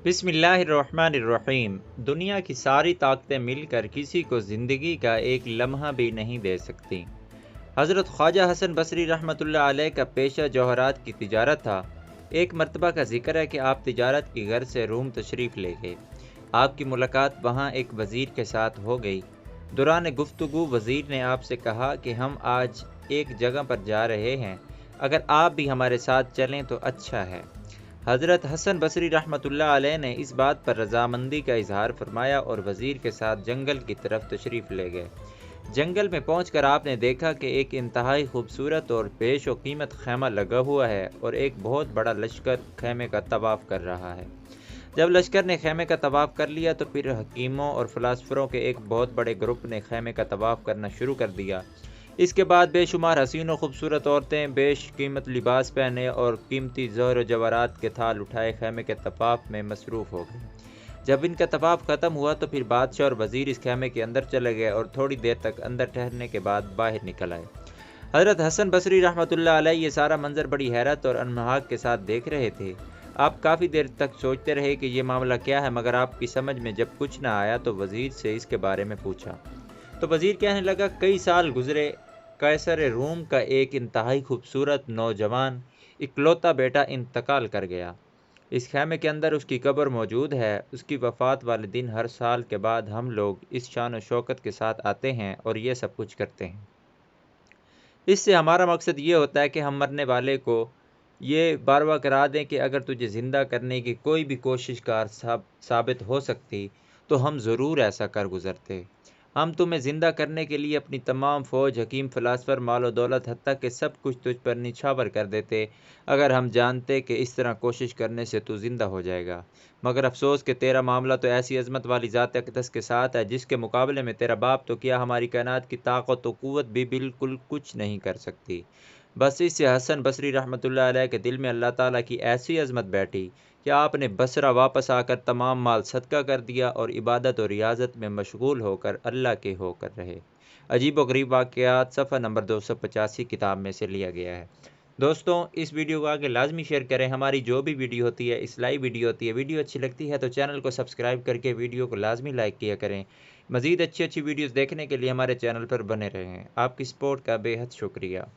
बिस्मिल्लाहिर्रहमानिर्रहीम। दुनिया की सारी ताकतें मिलकर किसी को ज़िंदगी का एक लम्हा भी नहीं दे सकती। हज़रत ख्वाजा हसन बसरी रहमतुल्लाह अलैह का पेशा जौहरात की तिजारत था। एक मरतबा का जिक्र है कि आप तिजारत की घर से रूम तशरीफ़ ले गए। आपकी मुलाकात वहाँ एक वज़ीर के साथ हो गई। दौरान गुफ्तगू वज़ीर ने आपसे कहा कि हम आज एक जगह पर जा रहे हैं, अगर आप भी हमारे साथ चलें तो अच्छा है। हज़रत हसन बसरी रहमतुल्लाह अलैह ने इस बात पर रज़ामंदी का इजहार फरमाया और वज़ीर के साथ जंगल की तरफ तशरीफ़ ले गए। जंगल में पहुंचकर आपने देखा कि एक इंतहाई खूबसूरत और पेश व कीमत खैमा लगा हुआ है और एक बहुत बड़ा लश्कर खैमे का तवाफ़ कर रहा है। जब लश्कर ने खैमे का तवाफ़ कर लिया तो फिर हकीमों और फ़िलासफ़रों के एक बहुत बड़े ग्रुप ने खैमे का तवाफ़ करना शुरू कर दिया। इसके बाद बेशुमार हसीन व खूबसूरत औरतें बेशकीमत लिबास पहने और कीमती ज़हर व जवाहरात के थाल उठाए खैमे के तवाफ़ में मसरूफ़ हो गए। जब इनका तवाफ़ ख़त्म हुआ तो फिर बादशाह और वज़ीर इस खैमे के अंदर चले गए और थोड़ी देर तक अंदर ठहरने के बाद बाहर निकल आए। हज़रत हसन बसरी रहमतुल्लाह अलैह ये सारा मंजर बड़ी हैरत और अनमहाक के साथ देख रहे थे। आप काफ़ी देर तक सोचते रहे कि ये मामला क्या है, मगर आपकी समझ में जब कुछ ना आया तो वज़ीर से इसके बारे में पूछा। तो वज़ीर कहने लगा, कई साल गुजरे, कैसर रूम का एक इंतहाई खूबसूरत नौजवान इकलौता बेटा इंतकाल कर गया। इस खैमे के अंदर उसकी कब्र मौजूद है। उसकी वफ़ात वाले दिन हर साल के बाद हम लोग इस शान व शौकत के साथ आते हैं और ये सब कुछ करते हैं। इससे हमारा मकसद ये होता है कि हम मरने वाले को ये बारवा करा दें कि अगर तुझे ज़िंदा करने की कोई भी कोशिश कार साबित हो सकती तो हम ज़रूर ऐसा कर गुज़रते। हम तुम्हें ज़िंदा करने के लिए अपनी तमाम फ़ौज, हकीम, फ़िलासफ़र, माल व दौलत, हत्ता कि सब कुछ तुझ पर निछावर कर देते अगर हम जानते कि इस तरह कोशिश करने से तू ज़िंदा हो जाएगा। मगर अफसोस कि तेरा मामला तो ऐसी अज़मत वाली ज़ात अक़दस के साथ है जिसके मुकाबले में तेरा बाप तो क्या हमारी कायनात की ताकत व क़ुव्वत भी बिल्कुल कुछ नहीं कर सकती। बस इससे हसन बसरी रहमतुल्लाह अलैह के दिल में अल्लाह ताला की ऐसी अज़मत बैठी कि आपने बसरा वापस आकर तमाम माल सदका कर दिया और इबादत और रियाज़त में मशगूल होकर अल्लाह के होकर रहे। अजीब व गरीब वाक़यात, सफ़ा नंबर 285 किताब में से लिया गया है। दोस्तों, इस वीडियो को आगे लाजमी शेयर करें। हमारी जो भी वीडियो होती है, इस्लाही वीडियो होती है, वीडियो अच्छी लगती है तो चैनल को सब्सक्राइब करके वीडियो को लाजमी लाइक किया करें। मज़ीद अच्छी अच्छी वीडियोज़ देखने के लिए हमारे चैनल पर बने रहें। आपकी सपोर्ट का बेहद शुक्रिया।